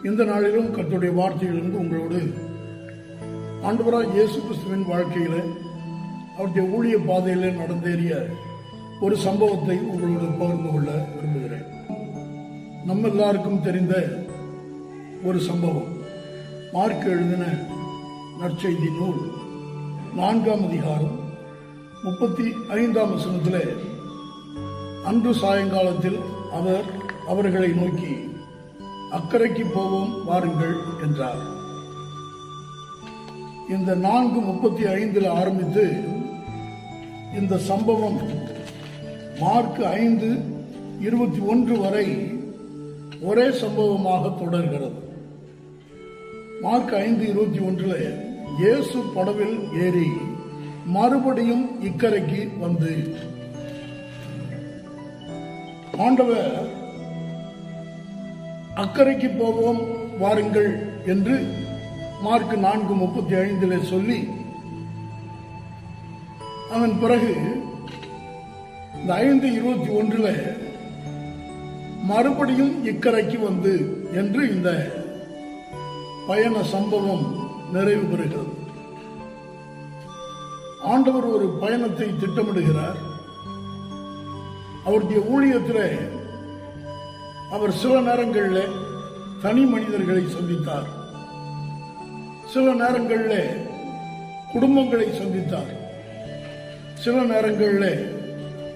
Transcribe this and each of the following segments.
இந்த நாளிலும் கர்த்தருடைய வார்த்தையிலிருந்து உங்களோடு ஆண்டவராகிய இயேசு கிறிஸ்துவின் வாழ்க்கையில அவருடைய ஊழிய பாதையில நடந்தேறிய ஒரு சம்பவத்தை உங்களோடு பகிர்ந்து கொள்ள விரும்புகிறேன். நம்ம எல்லாருக்கும் தெரிந்த ஒரு சம்பவம். மார்க் எழுதின நற்செய்தி நூல் 4ஆம் அதிகாரம் 35ஆம் வசனத்திலே, அன்று சாயங்காலத்தில் அவர் அவர்களை நோக்கி, அக்கறைக்கு போவோம் வாருங்கள் என்றார். இந்த 4:35 ஆரம்பித்து இந்த சம்பவம் மார்க் 5:21 வரை ஒரே சம்பவமாக தொடர்கிறது. மார்க் 5:21 இயேசு படவில் ஏறி மறுபடியும் இக்கரைக்கு வந்து, ஆண்டவர் அக்கறைக்கு போவோம் வாருங்கள் என்று மார்க் 4:35 சொல்லி, அதன் பிறகு இந்த 5:21 மறுபடியும் இக்கரைக்கு வந்து என்று இந்த பயண சம்பவம் நிறைவு பெறுகிறது. ஆண்டவர் ஒரு பயணத்தை திட்டமிடுகிறார். அவருடைய ஊழியத்தில் அவர் சில நேரங்களில் தனி மனிதர்களை சந்தித்தார், சில நேரங்களில் குடும்பங்களை சந்தித்தார், சில நேரங்களில்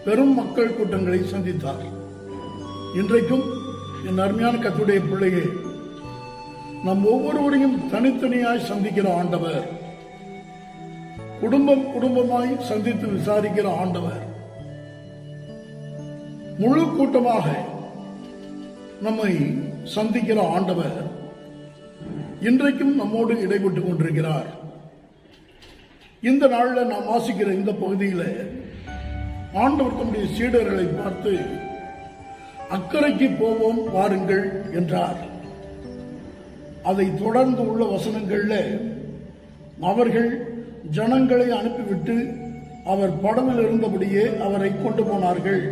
பெரும் மக்கள் கூட்டங்களை சந்தித்தார். இன்றைக்கும் என் அருமையான கர்த்தருடைய பிள்ளையே, நம் ஒவ்வொருவரையும் தனித்தனியாய் சந்திக்கிற ஆண்டவர், குடும்பமாய் சந்தித்து விசாரிக்கிற ஆண்டவர், முழு கூட்டமாக நம்மை சந்திக்கிற ஆண்டவர் இன்றைக்கும் நம்மோடு இடைபெற்றுக் கொண்டிருக்கிறார். இந்த நாளில் நாம் வாசிக்கிற இந்த பகுதியில் ஆண்டவர் தம்முடைய சீடர்களை பார்த்து, அக்கறைக்கு போவோம் வாருங்கள் என்றார். அதை தொடர்ந்து உள்ள வசனங்கள்ல அவர்கள் ஜனங்களை அனுப்பிவிட்டு அவர் படவில் இருந்தபடியே அவரை கொண்டு போனார்கள்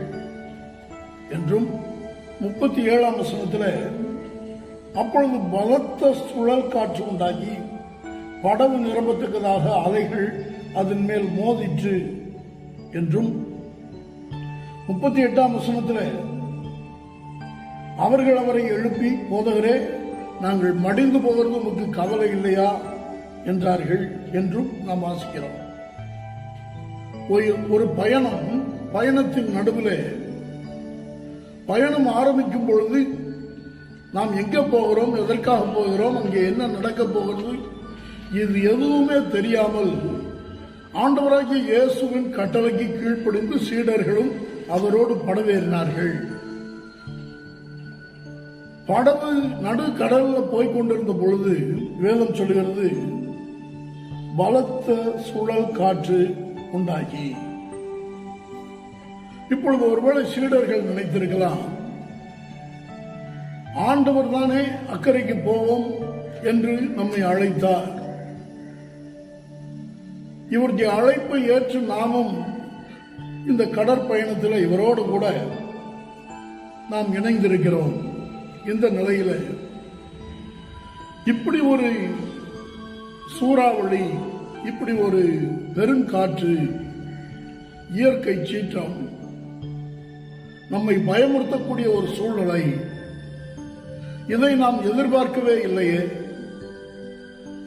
என்றும், 37ஆம் வசனத்தில் அப்பொழுது பலத்த சுழல் காற்று உண்டாகி படகு நிரம்பத்தக்கதாக அலைகள் அதன் மேல் மோதிற்று என்றும், 38ஆம் வசனத்தில் அவர்கள் அவரை எழுப்பி, போதகரே, நாங்கள் மடிந்து போகிறது உமக்கு கவலை இல்லையா என்றார்கள் என்றும் நாம் வாசிக்கிறோம். ஒரு பயணத்தின் நடுவில் பயணம் ஆரம்பிக்கும் பொழுது நாம் எங்க போகிறோம், எதற்காக போகிறோம், அங்கே என்ன நடக்க போகிறது, இது எதுவுமே தெரியாமல் ஆண்டவராகிய இயேசுவின் கட்டளைக்கு கீழ்ப்படிந்து சீடர்களும் அவரோடு படவேறினார்கள். படகு நடு கடல்ல போய்கொண்டிருந்த பொழுது வேதம் சொல்கிறது, பலத்த சுழல் காற்று உண்டாகி. இப்பொழுது ஒருவேளை சீடர்கள் நினைத்திருக்கலாம், ஆண்டவர் தானே அக்கறைக்கு போவோம் என்று நம்மை அழைத்தார், இவருடைய அழைப்பை ஏற்று நாமும் இந்த கடற்பயணத்தில் இவரோடு கூட நாம் இணைந்திருக்கிறோம். இந்த நிலையில இப்படி ஒரு சூறாவளி, இப்படி ஒரு பெருங்காற்று, இயற்கை சீற்றம், நம்மை பயமுறுத்தக்கூடிய ஒரு சூழ்நிலை, இதை நாம் எதிர்பார்க்கவே இல்லையே.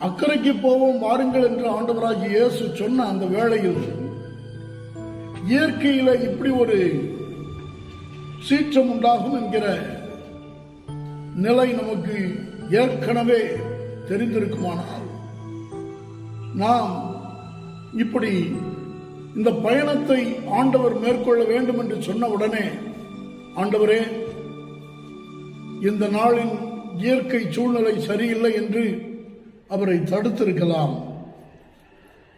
அக்கறைக்கு போவோம் வாருங்கள் என்று ஆண்டவராகிய இயேசு சொன்ன அந்த வேளையில் இயற்கையில இப்படி ஒரு சீற்றம் உண்டாகும் என்கிற நிலை நமக்கு ஏற்கனவே தெரிந்திருக்குமானால், நாம் இப்படி இந்த பயணத்தை ஆண்டவர் மேற்கொள்ள வேண்டும் என்று சொன்ன உடனே, ஆண்டவரே, இந்த நாளின் இயற்கை சூழ்நிலை சரியில்லை என்று அவரை தடுத்திருக்கலாம்.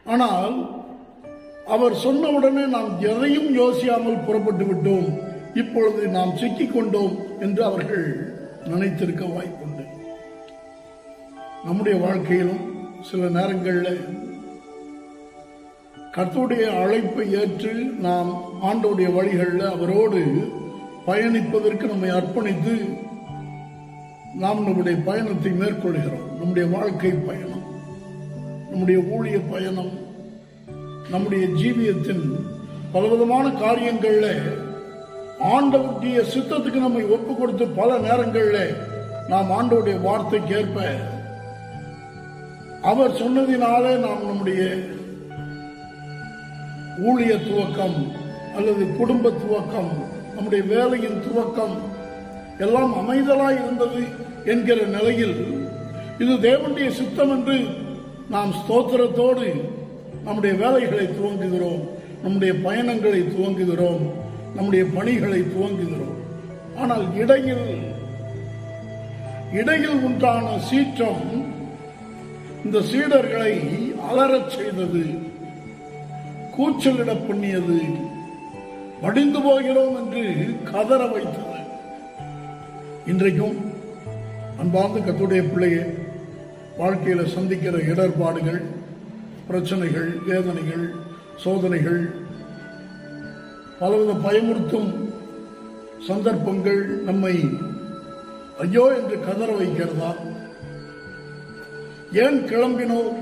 ஆனால் அவர் சொன்னவுடனே நாம் எதையும் யோசியாமல் புறப்பட்டு விட்டோம், இப்பொழுது நாம் சிக்கிக் கொண்டோம் என்று அவர்கள் நினைத்திருக்க வாய்ப்புண்டு. நம்முடைய வாழ்க்கையிலும் சில நேரங்களில் கர்த்தருடைய அழைப்பை ஏற்று நாம் ஆண்டவருடைய வழிகளில் அவரோடு பயணிப்பதற்கு நம்மை அர்ப்பணித்து நாம் நம்முடைய பயணத்தை மேற்கொள்கிறோம். நம்முடைய வாழ்க்கை பயணம், நம்முடைய ஊழிய பயணம், நம்முடைய ஜீவியத்தின் பலவிதமான காரியங்கள்ல ஆண்டவருடைய சித்தத்துக்கு நம்மை ஒப்பு கொடுத்து பல நேரங்களில் நாம் ஆண்டவருடைய வார்த்தைக்கு ஏற்ப அவர் சொன்னதினாலே நாம் நம்முடைய ஊழிய துவக்கம் அல்லது குடும்ப துவக்கம், நம்முடைய வேலையின் துவக்கம் எல்லாம் அமைதலாய் இருந்தது என்கிற நிலையில் இது தேவனுடைய சித்தம் என்று நாம் ஸ்தோத்திரத்தோடு நம்முடைய வேலைகளை துவங்குகிறோம், நம்முடைய பயணங்களை துவங்குகிறோம், நம்முடைய பணிகளை துவங்குகிறோம். ஆனால் இடையில் உண்டான சீற்றம் இந்த சீடர்களை அலறச் செய்தது, கூச்சலிட பண்ணியது, மடிந்து போகிறோம் என்று கதற வைத்தது. இன்றைக்கும் அன்பார்ந்த கர்த்தருடைய பிள்ளையே, வாழ்க்கையில சந்திக்கிற இடர்பாடுகள், பிரச்சனைகள், வேதனைகள், சோதனைகள், பலவித பயமுறுத்தும் சந்தர்ப்பங்கள் நம்மை ஐயோ என்று கதற வைக்கிறதா? ஏன் கிளம்பினோம்?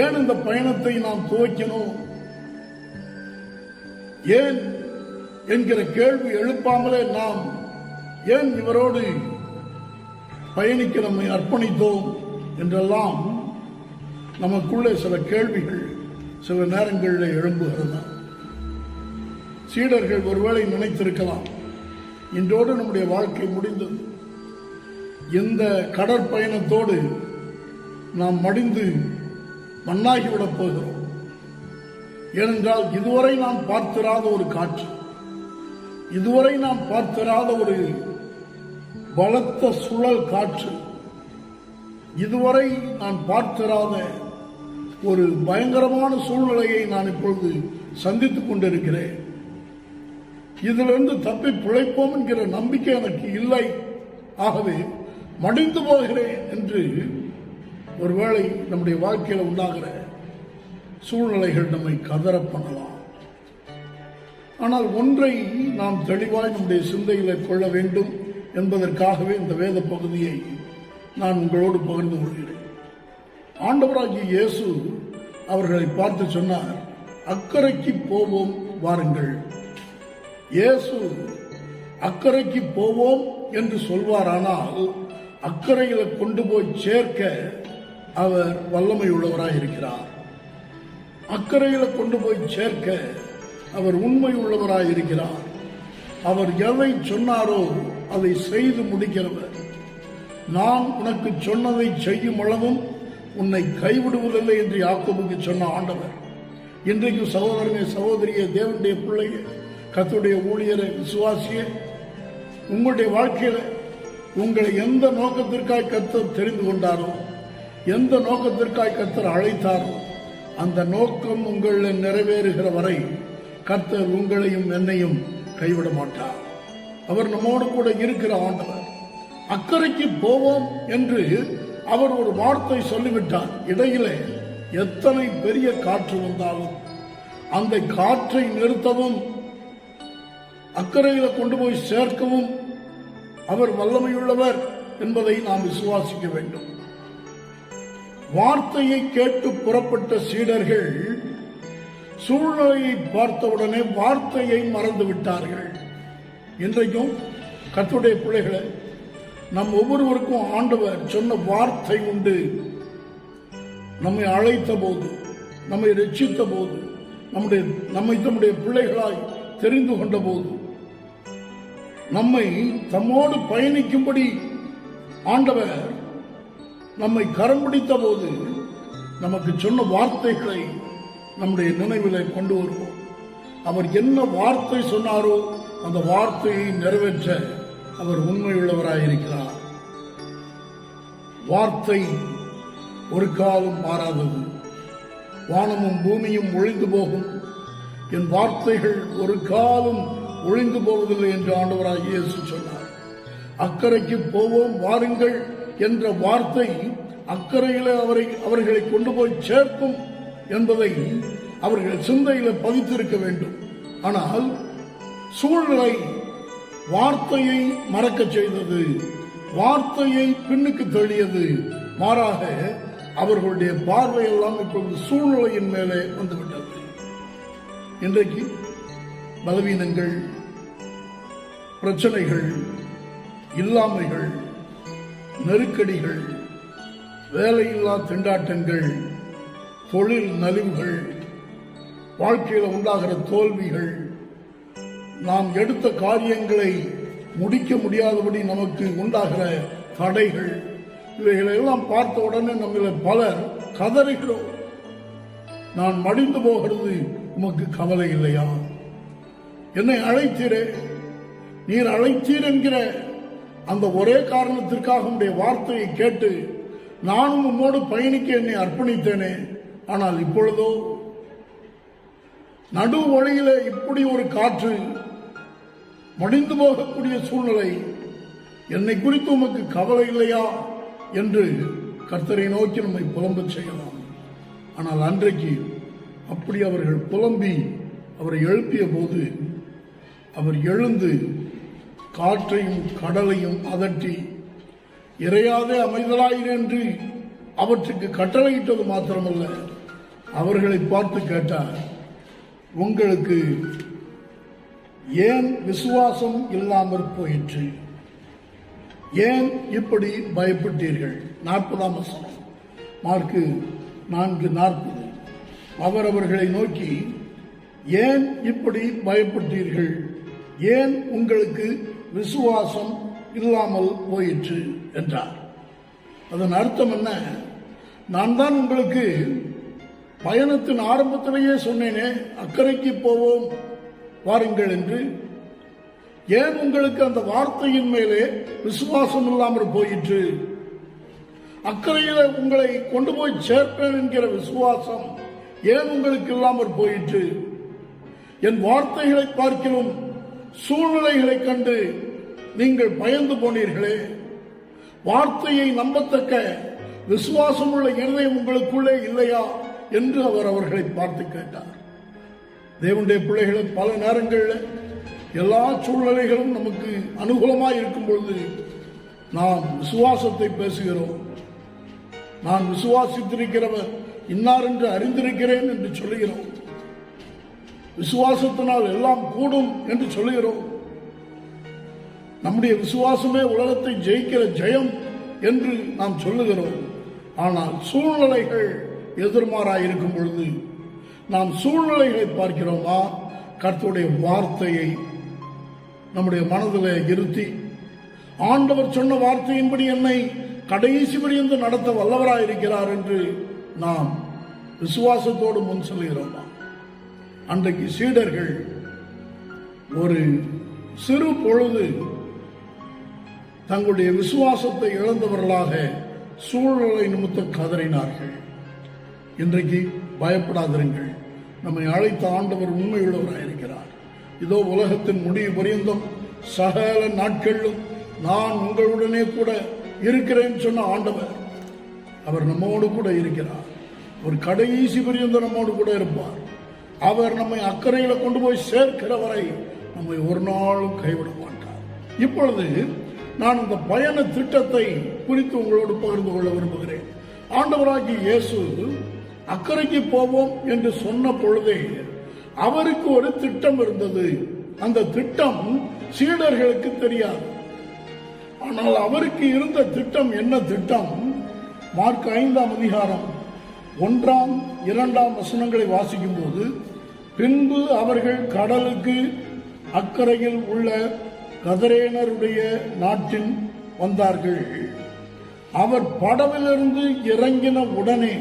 ஏன் இந்த பயணத்தை நாம் துவக்கினோம்? ஏன் என்கிற கேள்வி எழுப்பாமலே நாம் ஏன் இவரோடு பயணிக்க நம்மை அர்ப்பணித்தோம் என்றெல்லாம் நமக்குள்ளே சில கேள்விகள் சில நேரங்களில் எழும்புகிறதா? சீடர்கள் ஒருவேளை நினைத்திருக்கலாம், இன்றோடு நம்முடைய வாழ்க்கை முடிந்தது, இந்த கடற்பயணத்தோடு நாம் மடிந்து மண்ணாகிவிடப் போகிறோம். ஏனென்றால் இதுவரை நாம் பார்த்திராத ஒரு காற்று, இதுவரை நாம் பார்த்திராத ஒரு பலத்த சுழல் காற்று, இதுவரை நான் பார்த்திராத ஒரு பயங்கரமான சூழ்நிலையை நான் இப்பொழுது சந்தித்துக் கொண்டிருக்கிறேன். இதிலிருந்து தப்பி பிழைப்போம் என்கிற நம்பிக்கை எனக்கு இல்லை, ஆகவே மடிந்து போகிறேன் என்று ஒருவேளை நம்முடைய வாழ்க்கையில் உண்டாகிற சூழ்நிலைகள் நம்மை கதற பண்ணலாம். ஆனால் ஒன்றை நாம் தெளிவாய் நம்முடைய சிந்தையில கொள்ள வேண்டும் என்பதற்காகவே இந்த வேத பகுதியை நான் உங்களோடு பகிர்ந்து கொள்கிறேன். ஆண்டவராகிய இயேசு அவர்களை பார்த்து சொன்னார், அக்கறைக்கு போவோம் வாருங்கள். இயேசு அக்கறைக்கு போவோம் என்று சொல்வாரானால் அக்கறையில கொண்டு போய் சேர்க்க அவர் வல்லமை உள்ளவராய் இருக்கிறார். அக்கறையில கொண்டு போய் சேர்க்க அவர் உண்மை உள்ளவராய் இருக்கிறார். அவர் எதை சொன்னாரோ அதை செய்து முடிக்கிறவர். நான் உனக்கு சொன்னதை செய்யும் அளவும் உன்னை கைவிடுவதில்லை என்று யாக்கோபுக்கு சொன்ன ஆண்டவர் இன்றைக்கு சகோதரனே, சகோதரியே, தேவனுடைய பிள்ளையே, கர்த்தருடைய ஊழியரை, விசுவாசியே, உங்களுடைய வாழ்க்கையில உங்களை எந்த நோக்கத்திற்காய் கர்த்தர் தெரிந்து கொண்டாரோ, எந்த நோக்கத்திற்காய் கர்த்தர் அழைத்தாரோ, அந்த நோக்கம் உங்களில் நிறைவேறுகிற வரை கர்த்தர் உங்களையும் என்னையும் கைவிட மாட்டார். அவர் நம்மோடு கூட இருக்கிற ஆண்டவர். அக்கறைக்கு போவோம் என்று அவர் ஒரு வார்த்தை சொல்லிவிட்டார். இடையிலே எத்தனை பெரிய காற்று வந்தாலும் அந்த காற்றை நிறுத்தவும் அக்கறையில கொண்டு போய் சேர்க்கவும் அவர் வல்லமையுள்ளவர் என்பதை நாம் விசுவாசிக்க வேண்டும். வார்த்தையை கேட்டு புறப்பட்ட சீடர்கள் சூழ்நிலையை பார்த்தவுடனே வார்த்தையை மறந்து விட்டார்கள். இன்றைக்கும் கர்த்தருடைய பிள்ளைகளை, நம் ஒவ்வொருவருக்கும் ஆண்டவர் சொன்ன வார்த்தை உண்டு. நம்மை அழைத்த போது, நம்மை ரட்சித்த போது, நம்மை தம்முடைய பிள்ளைகளாய் தெரிந்து கொண்ட போது, நம்மை தம்மோடு பயணிக்கும்படி ஆண்டவர் நம்மை கரம் பிடித்த போது நமக்கு சொன்ன வார்த்தைகளை நம்முடைய நினைவிலே கொண்டு வருவோம். அவர் என்ன வார்த்தை சொன்னாரோ அந்த வார்த்தையை நிறைவேற்ற அவர் உண்மையுள்ளவராயிருக்கிறார். வார்த்தை ஒரு காலம் மாறாதது. வானமும் பூமியும் ஒழிந்து போகும், என் வார்த்தைகள் ஒரு காலம் ஒழிந்து போவதில்லை என்று ஆண்டவராகிய இயேசு சொன்னார். அக்கறைக்கு போவோம் வாருங்கள் என்ற வார்த்தை அக்கறையில அவர்களை கொண்டு போய் சேர்க்கும் என்பதை அவர்கள் சிந்தையில பதித்திருக்க வேண்டும். ஆனால் சூழ்நிலை வார்த்தையை மறக்க செய்தது. வார்த்தையை பின்னுக்கு தள்ளியது. மாறாக அவர்களுடைய பார்வையெல்லாம் இப்பொழுது சூழ்நிலையின் மேலே வந்துவிட்டது. இன்றைக்கு பலவீனங்கள், பிரச்சனைகள், இல்லாமைகள், நெருக்கடிகள், வேலையில்லா திண்டாட்டங்கள், தொழில் நலிவுகள், வாழ்க்கையில் உண்டாகிற தோல்விகள், நாம் எடுத்த காரியங்களை முடிக்க முடியாதபடி நமக்கு உண்டாகிற தடைகள், இவைகளெல்லாம் பார்த்த உடனே நம்மள பலர் கதறுகிறோம். நான் மடிந்து போகிறது உமக்கு கவலை இல்லையா? என்னை அழைத்தீரே, நீர் அழைத்தீர் என்கிற அந்த ஒரே காரணத்திற்காக உடைய வார்த்தையை கேட்டு நானும் உம்மோடு பயணிக்க என்னை அர்ப்பணித்தேனே. ஆனால் இப்பொழுதோ நடு வழியில இப்படி ஒரு காற்று, மடிந்து போகக்கூடிய சூழ்நிலை, என்னை குறித்து உமக்கு கவலை இல்லையா என்று கர்த்தரை நோக்கி நம்மை புலம்ப செய்யலாம். ஆனால் அன்றைக்கு அப்படி அவர்கள் புலம்பி அவரை எழுப்பிய போது அவர் எழுந்து காற்றையும் கடலையும் அதட்டி இறையாதே அமைதலாயிரு என்று அவற்றுக்கு கட்டளையிட்டது மாத்திரமல்ல, அவர்களை பார்த்து கேட்டார், உங்களுக்கு ஏன் விசுவாசம் இல்லாமற் போயிற்று? ஏன் இப்படி பயப்பட்டீர்கள்? 40ஆம் வசனம், மார்க்கு 4:40. அவர் அவர்களை நோக்கி, ஏன் இப்படி பயப்பட்டீர்கள்? ஏன் உங்களுக்கு விசுவாசம் இல்லாமல் போயிற்று என்றார். அதன் அர்த்தம் என்ன? நான் தான் உங்களுக்கு பயணத்தின் ஆரம்பத்திலேயே சொன்னேனே, அக்கறைக்கு போவோம் வாருங்கள் என்று. ஏன் உங்களுக்கு அந்த வார்த்தையின் மேலே விசுவாசம் இல்லாமல் போயிற்று? அக்கறையில உங்களை கொண்டு போய் சேர்ப்பேன் என்கிற விசுவாசம் ஏன் உங்களுக்கு இல்லாமல் போயிற்று? என் வார்த்தைகளை பார்க்கிறோம் சூழ்நிலைகளை கண்டு நீங்கள் பயந்து போனீர்களே. வார்த்தையை நம்பத்தக்க விசுவாசம் உள்ள இருதயம் உங்களுக்குள்ளே இல்லையா என்று அவர் அவர்களை பார்த்து கேட்டார். தேவனுடைய பிள்ளைகளை பல நேரங்களில் எல்லா சூழ்நிலைகளும் நமக்கு அனுகூலமாக இருக்கும் பொழுது நாம் விசுவாசத்தை பேசுகிறோம். நான் விசுவாசித்திருக்கிறவர் இன்னார் என்று அறிந்திருக்கிறேன் என்று சொல்லுகிறோம். விசுவாசத்தினால் எல்லாம் கூடும் என்று சொல்லுகிறோம். நம்முடைய விசுவாசமே உலகத்தை ஜெயிக்கிற ஜெயம் என்று நாம் சொல்லுகிறோம். ஆனால் சூழ்நிலைகள் எதிர்மாறாயிருக்கும் பொழுது நாம் சூழ்நிலைகளை பார்க்கிறோமா? கர்த்தருடைய வார்த்தையை நம்முடைய மனதில் இருத்தி, ஆண்டவர் சொன்ன வார்த்தையின்படி என்னை கடைசி பரியந்து நடத்த வல்லவராயிருக்கிறார் என்று நாம் விசுவாசத்தோடு முன் செல்கிறோமா? அன்றைக்கு சீடர்கள் ஒரு சிறு பொழுது தங்களுடைய விசுவாசத்தை இழந்தவர்களாக சூழ்நிலை நிமித்தம் கதறினார்கள். இன்றைக்கு பயப்படாதிருங்கள், நம்மை அழைத்த ஆண்டவர் உண்மையுள்ளவராயிருக்கிறார். இதோ உலகத்தின் முடிவு பரியந்தம் சகல நாட்களிலும் நான் உங்களுடனே கூட இருக்கிறேன் சொன்ன ஆண்டவர், அவர் நம்மோடு கூட இருக்கிறார். அவர் கடைசி பரியந்தம் நம்மோடு கூட இருப்பார். அவர் நம்மை அக்கறையில கொண்டு போய் சேர்க்கிற வரை நம்மை ஒரு நாளும் கைவிட மாட்டார். இப்பொழுது நான் இந்த பயண திட்டத்தை குறித்து உங்களோடு பகிர்ந்து கொள்ள விரும்புகிறேன். ஆண்டவராகிய இயேசு அக்கறைக்கு போவோம் என்று சொன்ன பொழுதே அவருக்கு ஒரு திட்டம் இருந்தது. அந்த திட்டம் சீடர்களுக்கு தெரியாது. ஆனால் அவருக்கு இருந்த திட்டம் என்ன திட்டம்? மார்க் 5ஆம் அதிகாரம் 1, 2 வசனங்களை வாசிக்கும் போது, பின்பு அவர்கள் கடலுக்கு அக்கறையில் உள்ள கதரேனருடைய நாட்டில் வந்தார்கள். அவர் படவிலிருந்து இறங்கின உடனே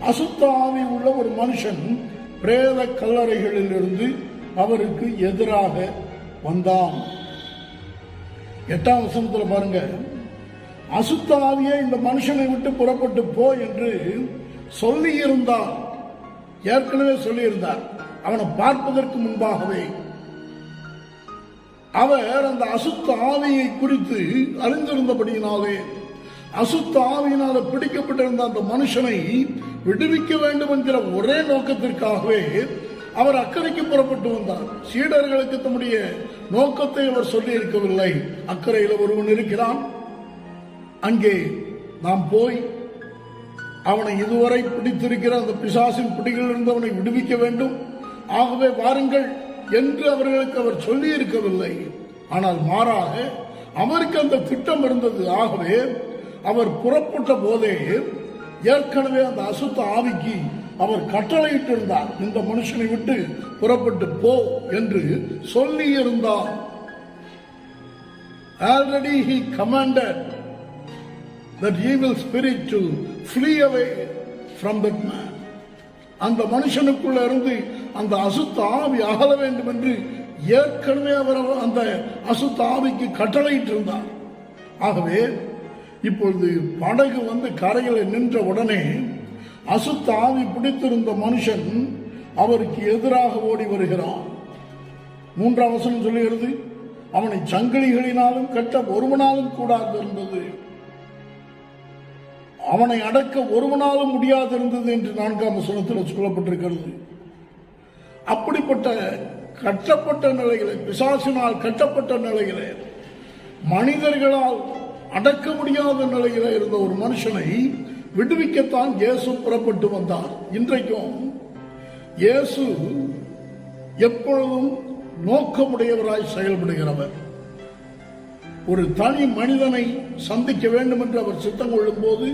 அசுத்த ஆவி உள்ள ஒரு மனுஷன் பிரேத கல்லறைகளில் இருந்து அவருக்கு எதிராக வந்தான். 8ஆம் வசனத்தில் பாருங்க, அசுத்த ஆவியே இந்த மனுஷனை விட்டு புறப்பட்டு போ என்று சொல்லியிருந்தார். ஏற்கனவே சொல்லியிருந்தார். அவனை பார்ப்பதற்கு முன்பாகவே அவர் அந்த அசுத்த ஆவியை குறித்து அறிந்திருந்தபடியினாலே, அசுத்த ஆவியினால பிடிக்கப்பட்டிருந்த அந்த மனுஷனை விடுவிக்க வேண்டும் என்கிற ஒரே நோக்கத்திற்காகவே அவர் அக்கறைக்கு புறப்பட்டு வந்தார். சீடர்களுக்கு தம்முடைய நோக்கத்தை அவர் சொல்லி இருக்கவில்லை. அக்கறையில் ஒருவன் இருக்கிறான், அங்கே நாம் போய் அவனை இதுவரை பிடித்திருக்கிற அந்த பிசாசின் பிடிகளிலிருந்து அவனை விடுவிக்க வேண்டும், ஆகவே வாருங்கள் என்று அவர்களுக்கு அவர் சொல்லி இருக்கவில்லை. ஆனால் மாறாக அவருக்கு அந்த திட்டம் இருந்தது. ஆகவே அவர் புறப்பட்ட போதே ஏற்கனவே அந்த அசுத்த ஆவிக்கு அவர் கட்டளையிட்டிருந்தார், இந்த மனுஷனை விட்டு புறப்பட்டு போ என்று சொல்லி இருந்தார். Already he commanded that evil spirit to flee away from that man. அந்த மனுஷனுக்குள்ள இருந்து அந்த அசுத்த ஆவி அகல வேண்டும் என்று ஏற்கனவே அவர் அந்த அசுத்த ஆவிக்கு கட்டளையிட்டிருந்தார். ஆகவே இப்பொழுது படகு வந்து கரையில் நின்ற உடனே அசுத்த ஆவி பிடித்திருந்த மனுஷன் அவருக்கு எதிராக ஓடி வருகிறான். 3ஆம் வசனம் சொல்லுகிறது, அவனை சங்கிலிகளினாலும் கட்ட ஒருவனாலும் கூடாது இருந்தது, அவனை அடக்க ஒருவனாலும் முடியாது இருந்தது என்று 4ஆம் வசனத்தில் சொல்லப்பட்டிருக்கிறது. அப்படிப்பட்ட கட்டப்பட்ட நிலையிலே, பிசாசினால் கட்டப்பட்ட இயேசுவினாலே மனிதர்களால் அடக்க முடியாத நிலையில இருந்த ஒரு மனுஷனை விடுவிக்கத்தான் இயேசு புறப்பட்டு வந்தார். இன்றைக்கும் இயேசு எப்பொழுதும் நோக்கமுடையவராய் செயல்படுகிறவர். ஒரு தனி மனிதனை சந்திக்க வேண்டும் என்று அவர் சித்தம் கொள்ளும் போது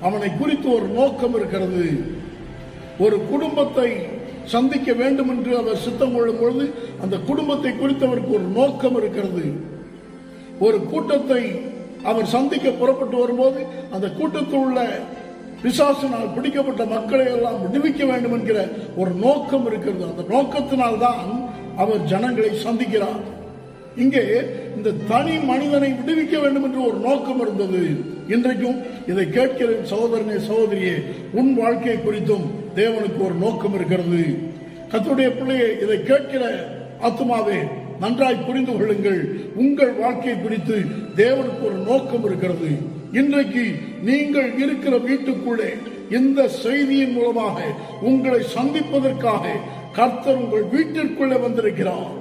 அவனை குறித்து ஒரு நோக்கம் இருக்கிறது. ஒரு குடும்பத்தை சந்திக்க வேண்டும் என்று அவர் சித்தம் கொள்ளும் பொழுது அந்த குடும்பத்தை குறித்து அவருக்கு ஒரு நோக்கம் இருக்கிறது. ஒரு கூட்டத்தை அவர் சந்திக்க புறப்பட்டு வரும்போது அந்த கூட்டத்தில் உள்ள பிசாசினால் பிடிக்கப்பட்ட மக்களை எல்லாம் விடுவிக்க வேண்டும் என்கிற ஒரு நோக்கம் இருக்கிறது. அந்த நோக்கத்தினால்தான் அவர் ஜனங்களை சந்திக்கிறார். இங்கே இந்த தனி மனிதனை விடுவிக்க வேண்டும் என்று ஒரு நோக்கம் இருந்தது. இன்றைக்கும் இதை கேட்கிற சகோதரனே, சகோதரியே, உன் வாழ்க்கை குறித்தும் தேவனுக்கு ஒரு நோக்கம் இருக்கிறது. கர்த்தருடைய பிள்ளையே, இதை கேட்கிற ஆத்துமாவே, நன்றாய் புரிந்து கொள்ளுங்கள். உங்கள் வாழ்க்கை குறித்து தேவனுக்கு ஒரு நோக்கம் இருக்கிறது. இன்றைக்கு நீங்கள் இருக்கிற வீட்டுக்குள்ளே இந்த செய்தியின் மூலமாக உங்களை சந்திப்பதற்காக கர்த்தர் உங்கள் வீட்டிற்குள்ளே வந்திருக்கிறார்.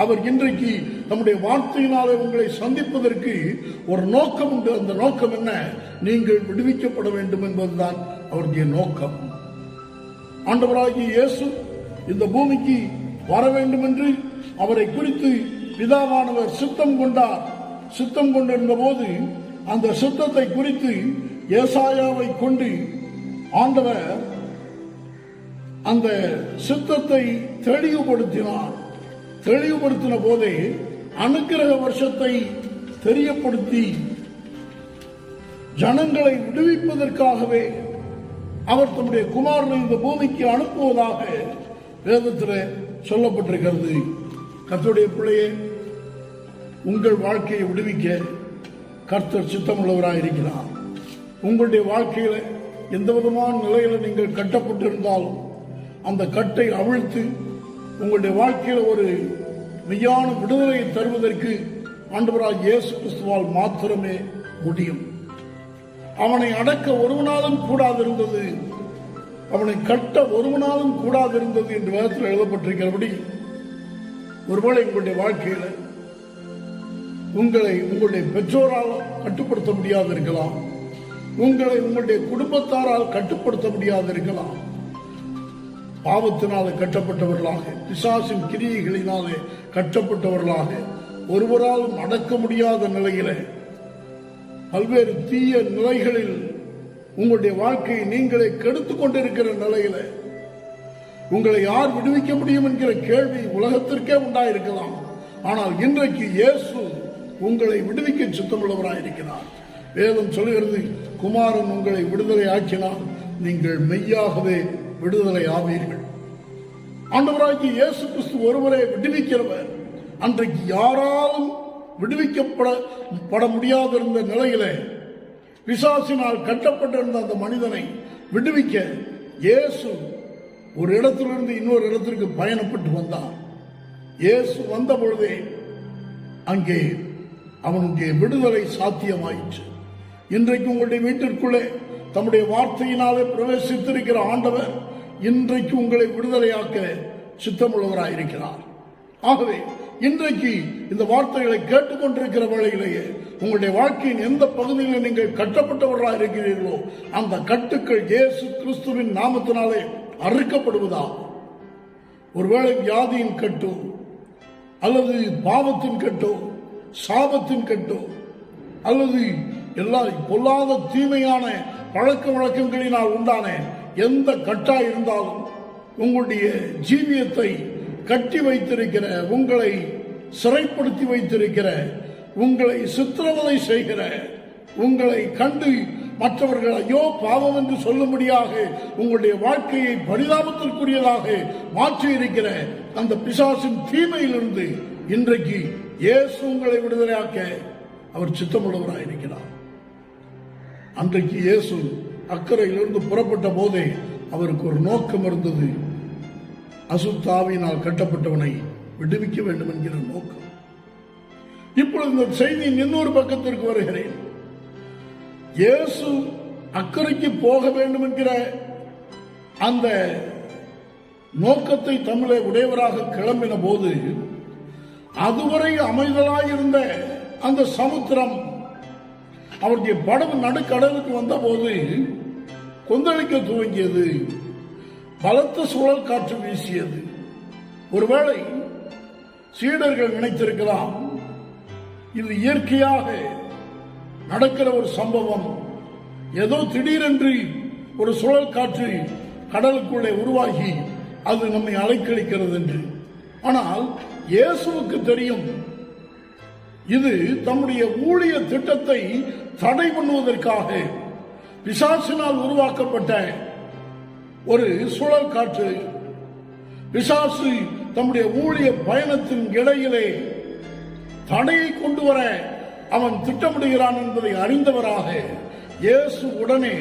அவர் இன்றைக்கு நம்முடைய வார்த்தையினாலே உங்களை சந்திப்பதற்கு ஒரு நோக்கம் உண்டு. அந்த நோக்கம் என்ன? நீங்கள் விடுவிக்கப்பட வேண்டும் என்பதுதான் அவருடைய நோக்கம். ஆண்டவராகிய இயேசு இந்த பூமிக்கு வர வேண்டும் என்று அவரை குறித்து பிதாவானவர் சித்தம் கொண்டார். சித்தம் கொண்டிருந்த போது அந்த சித்தத்தை குறித்து ஏசாயாவை கொண்டு ஆண்டவர் அந்த சித்தத்தை தெளிவுபடுத்தினார். தெளிவுபடுத்தின போதே அனுக்கிரக வருஷத்தை தெரியப்படுத்தி ஜனங்களை விடுவிப்பதற்காகவே அவர் தம்முடைய குமாரனை இந்த பூமிக்கு அனுப்புவதாக வேதத்தில் சொல்லப்பட்டிருக்கிறது. கர்த்தருடைய பிள்ளையே, உங்கள் வாழ்க்கையை விடுவிக்க கர்த்தர் சித்தமுள்ளவராக இருக்கிறார். உங்களுடைய வாழ்க்கையில எந்த விதமான நிலையில நீங்கள் கட்டப்பட்டிருந்தாலும் அந்த கட்டை அவிழ்த்து உங்களுடைய வாழ்க்கையில ஒரு மெய்யான விடுதலையை தருவதற்கு ஆண்டவராகிய இயேசு கிறிஸ்துவால் மாத்திரமே முடியும். அவனை அடக்க ஒருவனாலும் கூடாதிருந்தது, அவனை கட்ட ஒருவனாலும் கூடாதிருந்தது என்று வேதத்தில் எழுதப்பட்டிருக்கிறபடி ஒருவேளை உங்களுடைய வாழ்க்கையில உங்களை உங்களுடைய பெற்றோரால் கட்டுப்படுத்த முடியாது இருக்கலாம், உங்களை உங்களுடைய குடும்பத்தாரால் கட்டுப்படுத்த முடியாது இருக்கலாம். பாவத்தினாலே கட்டப்பட்டவர்களாக, பிசாசின் கிரியைகளினாலே கட்டப்பட்டவர்களாக, ஒருவராலும் அடக்க முடியாத நிலையில, பல்வேறு தீய நிலைகளில் உங்களுடைய வாழ்க்கையை நீங்களே கெடுத்துக் கொண்டிருக்கிற நிலையில உங்களை யார் விடுவிக்க முடியும் என்கிற கேள்வி உலகத்திற்கே உண்டாயிருக்கலாம். ஆனால் இன்றைக்கு இயேசு உங்களை விடுவிக்க சித்தமுள்ளவராயிருக்கிறார். வேதம் சொல்லுகிறது, குமாரன் உங்களை விடுதலை ஆக்கினால் நீங்கள் மெய்யாகவே விடுதலை ஆவீர்கள். ஆண்டவராகிய இயேசு கிறிஸ்து ஒருவரே விடுவிக்கிறவர். அன்றைக்கு யாராலும் விடுவிக்கப்பட முடியாதிருந்த நிலையில பிசாசினால் கட்டப்பட்டிருந்த அந்த மனிதனை விடுவிக்க இயேசு ஒரு இடத்திலிருந்து இன்னொரு இடத்திற்கு பயணப்பட்டு வந்தார். இயேசு வந்த பொழுதே அங்கே அவனுக்கு விடுதலை சாத்தியமாயிற்று. இன்றைக்கு உங்களுடைய வீட்டிற்குள்ளே தம்முடைய வார்த்தையினாலே பிரவேசித்திருக்கிற ஆண்டவர் இன்றைக்கு உங்களை விடுதலையாக்க சித்தமுள்ளவராயிருக்கிறார். ஆகவே இன்றைக்கு இந்த வார்த்தைகளை கேட்டுக்கொண்டிருக்கிற வேளையிலேயே உங்களுடைய வாழ்க்கையின் எந்த பகுதியில் நீங்கள் கட்டப்பட்டவர்களாக இருக்கிறீர்களோ அந்த கட்டுக்கள் இயேசு கிறிஸ்துவின் நாமத்தினாலே அறுக்கப்படுவதா. ஒருவேளை வியாதியின் கட்டோ அல்லது பாவத்தின் கட்டோ சாபத்தின் கட்டோ அல்லது எல்லா பொல்லாத தீமையான பழக்க வழக்கங்களினால் உண்டான எந்த கட்டா இருந்தாலும் உங்களுடைய ஜீவியத்தை கட்டி வைத்திருக்கிற, உங்களை சிறைப்படுத்தி வைத்திருக்கிற, உங்களை சித்திரவதை செய்கிற, உங்களை கண்டு மற்றவர்கள் ஐயோ பாவம் என்று சொல்லும்படியாக உங்களுடைய வாழ்க்கையை பரிதாபத்திற்குரியதாக மாற்றி இருக்கிற அந்த பிசாசின் தீமையிலிருந்து இன்றைக்கு இயேசு உங்களை விடுதலையாக்க அவர் சித்தமுள்ளவராக இருக்கிறார். அன்றைக்கு இயேசு அக்கறையிலிருந்து புறப்பட்ட போதே அவருக்கு ஒரு நோக்கம் இருந்தது. அசுத்தாவினால் கட்டப்பட்டவனை விடுவிக்க வேண்டும் என்கிற நோக்கம். இப்பொழுது இந்த செய்தியின் இன்னொரு பக்கத்திற்கு வருகிறேன். இயேசு அக்கறைக்கு போக வேண்டும் என்கிற அந்த நோக்கத்தை தமிழை உடையவராக கிளம்பின போது அதுவரை அமைதலாயிருந்த அந்த சமுத்திரம் அவருடைய படகு நடுக்கடலுக்கு வந்த போது கொந்தளிக்க துவங்கியது. பலத்த சுழல் காற்று வீசியது. ஒருவேளை சீடர்கள் நினைத்திருக்கலாம் இது இயற்கையாக நடக்கிற ஒரு சம்பவம், ஏதோ திடீரென்று ஒரு சுழல் காற்று கடலுக்குள்ளே உருவாகி அது நம்மை அலைக்கழிக்கிறது என்று. ஆனால் இயேசுவுக்கு தெரியும் இது தம்முடைய ஊழிய திட்டத்தை தடை பண்ணுவதற்காக பிசாசினால் உருவாக்கப்பட்ட ஒரு சுழல் காற்று. பிசாசு தம்முடைய ஊழிய பயணத்தின் இடையிலே தடையை கொண்டு வர அவன் திட்டமிடுகிறான் என்பதை அறிந்தவராக இயேசு உடனே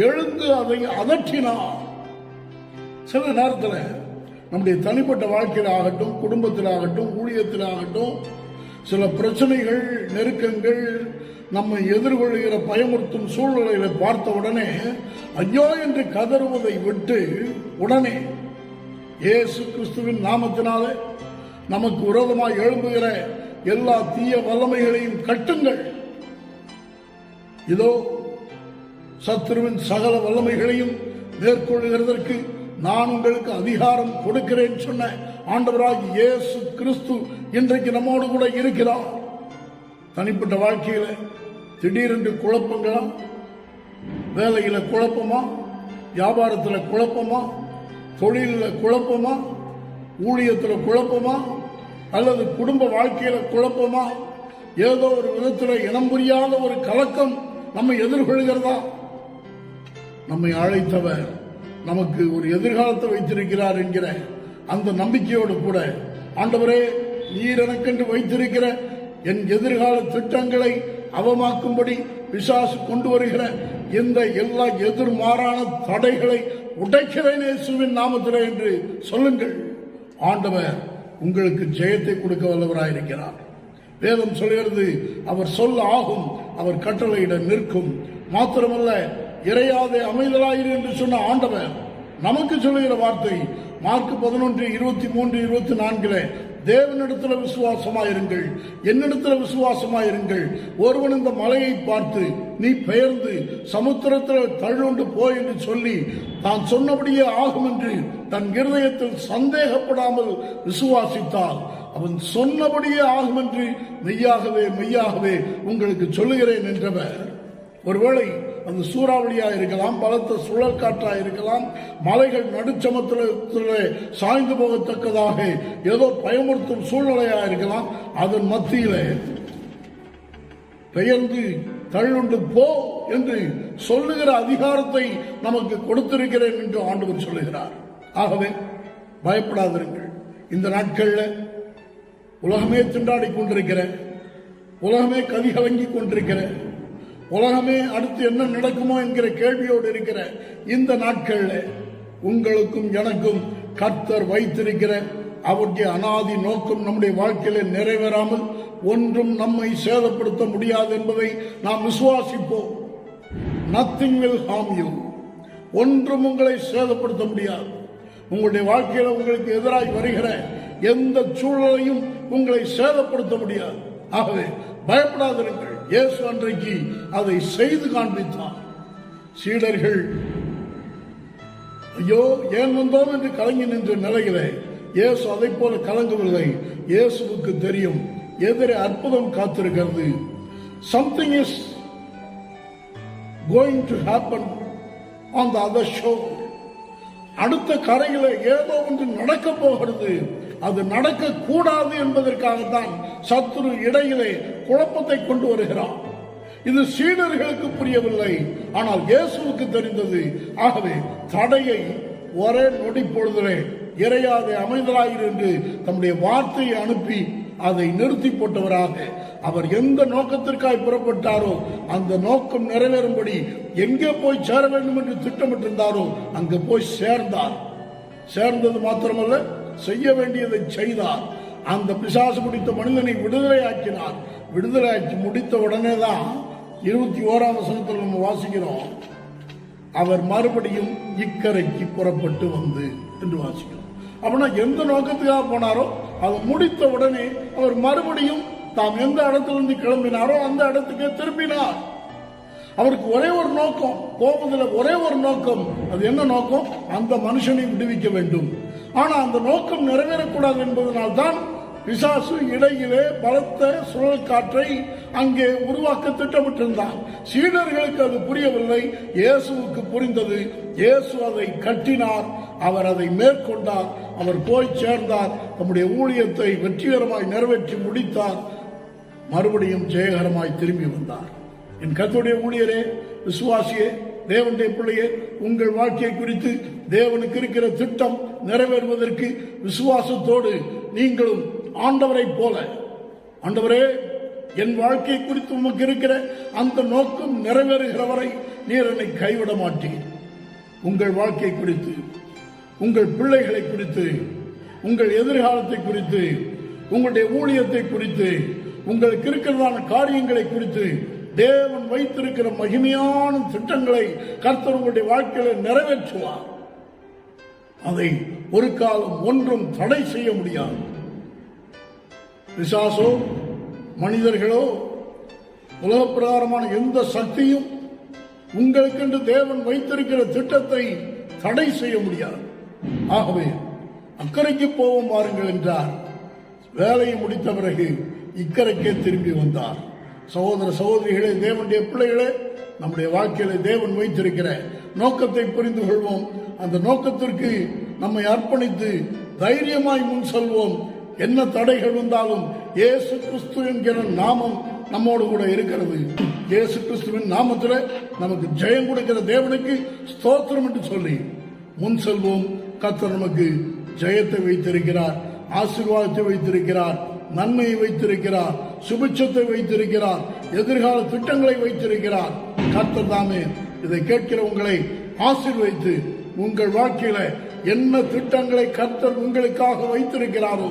எழுந்து அதை அதற்றினார். சில நேரத்தில் நம்முடைய தனிப்பட்ட வாழ்க்கையில் ஆகட்டும், குடும்பத்தில் ஆகட்டும், ஊழியத்தில் ஆகட்டும், சில பிரச்சனைகள், நெருக்கங்கள் நம்மை எதிர்கொள்கிற பயமுறுத்தும் சூழ்நிலைகளை பார்த்த உடனே ஐயோ என்று கதறுவதை விட்டு உடனே இயேசு கிறிஸ்துவின் நாமத்தினாலே நமக்கு விரோதமாக எழும்புகிற எல்லா தீய வல்லமைகளையும் கட்டுங்கள். இதோ சத்துருவின் சகல வல்லமைகளையும் மேற்கொள்கிறதற்கு நான் உங்களுக்கு அதிகாரம் கொடுக்கிறேன் சொன்ன ஆண்டவராகிய இயேசு கிறிஸ்து இன்றைக்கு நம்மோடு கூட இருக்கிறார். தனிப்பட்ட வாழ்க்கையில திடீரென்று குழப்பங்களா, வேலையில குழப்பமா, வியாபாரத்தில் குழப்பமா, தொழிலில் குழப்பமா, ஊழியத்தில் குழப்பமா, அல்லது குடும்ப வாழ்க்கையில குழப்பமா, ஏதோ ஒரு விதத்தில் இனம் புரியாத ஒரு கலக்கம் நம்மை எதிர்கொள்கிறதா? நம்மை அழைத்தவர் நமக்கு ஒரு எதிர்காலத்தை வைத்திருக்கிறார் என்கிற அந்த நம்பிக்கையோடு கூட ஆண்டவரே நீர் எனக்கென்று வைத்திருக்கிற என் எதிர்கால திட்டங்களை அவமாக்கும்படி பிசாசு கொண்டு வருகிற இந்த எல்லா எதிர்மாறான தடைகளை உடைக்கிறேன் இயேசுவின் நாமத்திலே என்று சொல்லுங்கள். ஆண்டவர் உங்களுக்கு ஜெயத்தை கொடுக்க வல்லவராயிருக்கிறார். வேதம் சொல்கிறது அவர் சொல்ல ஆகும், அவர் கட்டளையிட நிற்கும். மாத்திரமல்ல, இறையாதே அமைதலாயிரு என்று சொன்ன ஆண்டவர் நமக்கு சொல்லுகிற வார்த்தை மார்க் 11:23-24 தேவனிடத்தில் விசுவாசமாயிருங்கள், என்னிடத்தில் விசுவாசமாயிருங்கள். ஒருவன் இந்த மலையை பார்த்து நீ பெயர்ந்து சமுத்திரத்தில் தள்ளுண்டு போய் என்று சொல்லி தான் சொன்னபடியே ஆகும் என்று தன் இருதயத்தில் சந்தேகப்படாமல் விசுவாசித்தால் அவன் சொன்னபடியே ஆகும் என்று மெய்யாகவே மெய்யாகவே உங்களுக்கு சொல்லுகிறேன் என்றவர். ஒருவேளை அந்த சூறாவளியா இருக்கலாம், பலத்த சுழல் காற்றா இருக்கலாம், மலைகள் நடுச்சமத்தில் சாய்ந்து போகத்தக்கதாக ஏதோ பயமுறுத்தும் சூழ்நிலையா இருக்கலாம். அதன் மத்தியிலே பெயர்ந்து தள்ளுண்டு போ என்று சொல்லுகிற அதிகாரத்தை நமக்கு கொடுத்திருக்கிறேன் என்று ஆண்டவர் சொல்லுகிறார். ஆகவே பயப்படாதிருங்கள். இந்த நாட்கள்ல உலகமே திண்டாடி கொண்டிருக்கிற, உலகமே கதிகலங்கி கொண்டிருக்கிற, உலகமே அடுத்து என்ன நடக்குமோ என்கிற கேள்வியோடு இருக்கிற இந்த நாட்கள்ல உங்களுக்கும் எனக்கும் கர்த்தர் வைத்திருக்கிற அவருடைய அனாதி நோக்கம் நம்முடைய வாழ்க்கையில நிறைவேறாமல் ஒன்றும் நம்மை சேதப்படுத்த முடியாது என்பதை நாம் விசுவாசிப்போம். Nothing will harm you. ஒன்றும் உங்களை சேதப்படுத்த முடியாது. உங்களுடைய வாழ்க்கையில உங்களுக்கு எதிராக வருகிற எந்த சூழலையும் உங்களை சேதப்படுத்த முடியாது. ஆகவே பயப்படாதிருங்கள். இயேசு அன்றைக்கு அதை செய்து காண்பித்தார். சீடர்கள் ஐயோ ஏன் வந்தோம் என்று கலங்கி நின்ற நிலையிலே இயேசு அதை போல கலங்கவில்லை. இயேசுவுக்கு தெரியும் எதிரே அற்புதம் காத்திருக்கிறது. Something is going to happen on the other shore. அடுத்த கரையில ஏதோ ஒன்று நடக்க போகிறது. அது நடக்க கூடாது என்பதற்காகத்தான் சத்துரு இடையிலே குழப்பத்தை கொண்டு வருகிறான். இது சீடர்களுக்கு புரியவில்லை, ஆனால் இயேசுவுக்கு தெரிந்தது. ஆகவே தடையை ஒரே நொடி பொழுதிலே இறையாதே அமைதலாயிரு என்று தம்முடைய வார்த்தையை அனுப்பி அதை நிறுத்தி போட்டவராக அவர் எந்த நோக்கத்திற்காக புறப்பட்டாரோ அந்த நோக்கம் நிறைவேறும்படி எங்கே போய் சேர வேண்டும் என்று திட்டமிட்டிருந்தாரோ அங்கு போய் சேர்ந்தார். சேர்ந்தது மாத்திரமல்ல, செய்ய வேண்டியதை செய்தார். அந்த பிசாசு பிடித்த மனிதனை விடுதலையாக்கினார். விடுதலையாக்கி முடித்த உடனே தான் 21ஆம் வசனத்தில் நம்ம வாசிக்கிறோம், அவர் மறுபடியும் இக்கரைக்கு புறப்பட்டு வந்து என்று வாசிக்கிறோம். அப்படின்னா எந்த நோக்கத்துக்காக போனாரோ அதை முடித்த உடனே அவர் மறுபடியும் தாம் எந்த இடத்திலிருந்து கிளம்பினாரோ அந்த இடத்துக்கே திரும்பினார். அவருக்கு ஒரே ஒரு நோக்கம், போவதில் ஒரே ஒரு நோக்கம். அது என்ன நோக்கம்? அந்த மனுஷனை விடுவிக்க வேண்டும். ஆனா அந்த நோக்கம் நிறைவேறக்கூடாது என்பதனால்தான் பிசாசு இடையிலே பலத்த சுழல் காற்றை அங்கே உருவாக்க திட்டமிட்டிருந்தார். சீடர்களுக்கு அது புரியவில்லை, இயேசுவுக்கு புரிந்தது. இயேசு அதை கட்டினார், அவர் அதை மேற்கொண்டார், அவர் போய் சேர்ந்தார், நம்முடைய ஊழியத்தை வெற்றிகரமாய் நிறைவேற்றி முடித்தார், மறுபடியும் ஜெயகரமாய் திரும்பி வந்தார். என் கர்த்தருடைய ஊழியரே, விசுவாசியே, தேவனுடைய பிள்ளையே, உங்கள் வாழ்க்கையை குறித்து தேவனுக்கு இருக்கிற திட்டம் நிறைவேறுவதற்கு விசுவாசத்தோடு நீங்களும் ஆண்டவரை போல, ஆண்டவரே என் வாழ்க்கை குறித்து உமக்கு இருக்கிற அந்த நோக்கம் நிறைவேறுகிற வரை நீர் என்னை கைவிட மாட்டீர். உங்கள் வாழ்க்கை குறித்து, உங்கள் பிள்ளைகளை குறித்து, உங்கள் எதிர்காலத்தை குறித்து, உங்களுடைய ஊழியத்தை குறித்து, உங்களுக்கு இருக்கிறதான காரியங்களை குறித்து தேவன் வைத்திருக்கிற மகிமையான திட்டங்களை கர்த்தர் உங்களுடைய வாழ்க்கையில நிறைவேற்றுவார். அதை ஒரு காலம் ஒன்றும் தடை செய்ய முடியாது. பிசாசோ மனிதர்களோ உலக பிரகாரமான எந்த சக்தியும் உங்களுக்கென்று தேவன் வைத்திருக்கிற திட்டத்தை தடை செய்ய முடியாது. ஆகவே அக்கறைக்கு போவோம் வாருங்கள் என்றார். வேலையை முடித்த பிறகு இக்கரைக்கே திரும்பி வந்தார். சகோதர சகோதரிகளே, தேவனுடைய பிள்ளைகளே, நம்முடைய வாழ்க்கையில தேவன் வைத்திருக்கிற நோக்கத்தை புரிந்து கொள்வோம். அந்த நோக்கத்திற்கு நம்மை அர்ப்பணித்து தைரியமாய் முன் செல்வோம். என்ன தடைகள் வந்தாலும் இயேசு கிறிஸ்து என்கிற நாமம் நம்மோடு கூட இருக்கிறது. இயேசு கிறிஸ்துவின் நாமத்தில் நமக்கு ஜெயம் கொடுக்கிற தேவனுக்கு ஸ்தோத்திரம் என்று சொல்லி முன் செல்வோம். கர்த்தர் நமக்கு ஜெயத்தை வைத்திருக்கிறார், ஆசீர்வாதத்தை வைத்திருக்கிறார், நன்மையை வைத்திருக்கிறார், சுபிட்சத்தை வைத்திருக்கிறார், எதிர்கால திட்டங்களை வைத்திருக்கிறார். கர்த்தர் தாமே இதை கேட்கிற உங்களை ஆசீர்வதித்து உங்கள் வாழ்க்கையில என்ன திட்டங்களை கர்த்தர் உங்களுக்காக வைத்திருக்கிறாரோ,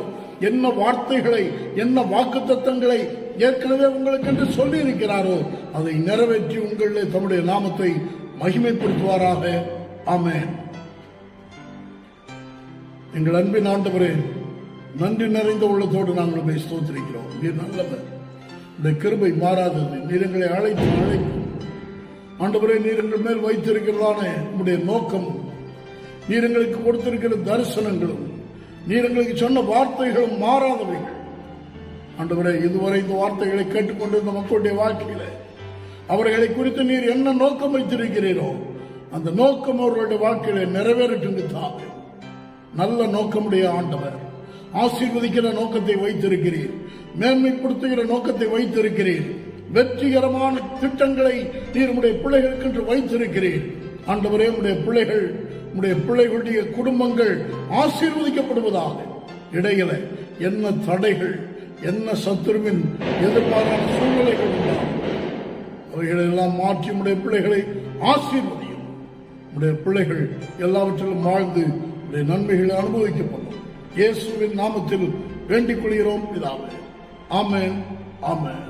என்ன வார்த்தைகளை, என்ன வாக்குத்தத்தங்களை ஏற்கனவே உங்களுக்கு என்று சொல்லி இருக்கிறாரோ அதை நிறைவேற்றி உங்களிலே தம்முடைய நாமத்தை மகிமைப்படுத்துவாராக. ஆமென். எங்கள் அன்பின் ஆண்டவரே, நன்றி நிறைந்த உள்ளத்தோடு நாங்கள் உங்களை ஸ்தோத்திரிக்கிறோம். நீர் நல்லவர், இந்த கிருபை மாறாதது. நீர் எங்களை அழைக்கும் ஆண்டவரே, நீர் எங்கள் மேல் வைத்திருக்கிறதான உங்களுடைய நோக்கம், நீர் எங்களுக்கு கொடுத்திருக்கிற தரிசனங்களும், நீர் எங்களுக்கு சொன்ன வார்த்தைகளும் மாறாதவைகள். ஆண்டவரே, இதுவரை இந்த வார்த்தைகளை கேட்டுக்கொண்டிருந்த மக்களுடைய வாழ்க்கையில அவர்களை குறித்து நீர் என்ன நோக்கம் வைத்திருக்கிறீரோ அந்த நோக்கம் அவர்களுடைய வாழ்க்கையில நிறைவேறட்டும். நல்ல நோக்கமுடைய ஆண்டவர், ஆசீர்வதிக்கிற நோக்கத்தை வைத்திருக்கிறீர், மேன்மைப்படுத்துகிற நோக்கத்தை வைத்திருக்கிறீர், வெற்றிகரமான திட்டங்களை நீர் உடைய பிள்ளைகளுக்கு என்று வைத்திருக்கிறீர். ஆண்டவரே, உடைய பிள்ளைகள், உடைய பிள்ளைகளுடைய குடும்பங்கள் ஆசீர்வதிக்கப்படுவதாக. இடையில என்ன தடைகள், என்ன சத்துருவின் எதிர்பாரான சூழ்நிலைகள் உண்டாகும், அவைகளெல்லாம் மாற்றி உடைய பிள்ளைகளை ஆசீர்வதியும். உடைய பிள்ளைகள் எல்லாவற்றிலும் வாழ்ந்து உடைய நன்மைகளை அனுபவிக்கப்படும். இயேசுவின் நாமத்தில் வேண்டிக் கொள்கிறோம் பிதாவே. ஆமென், ஆமென்.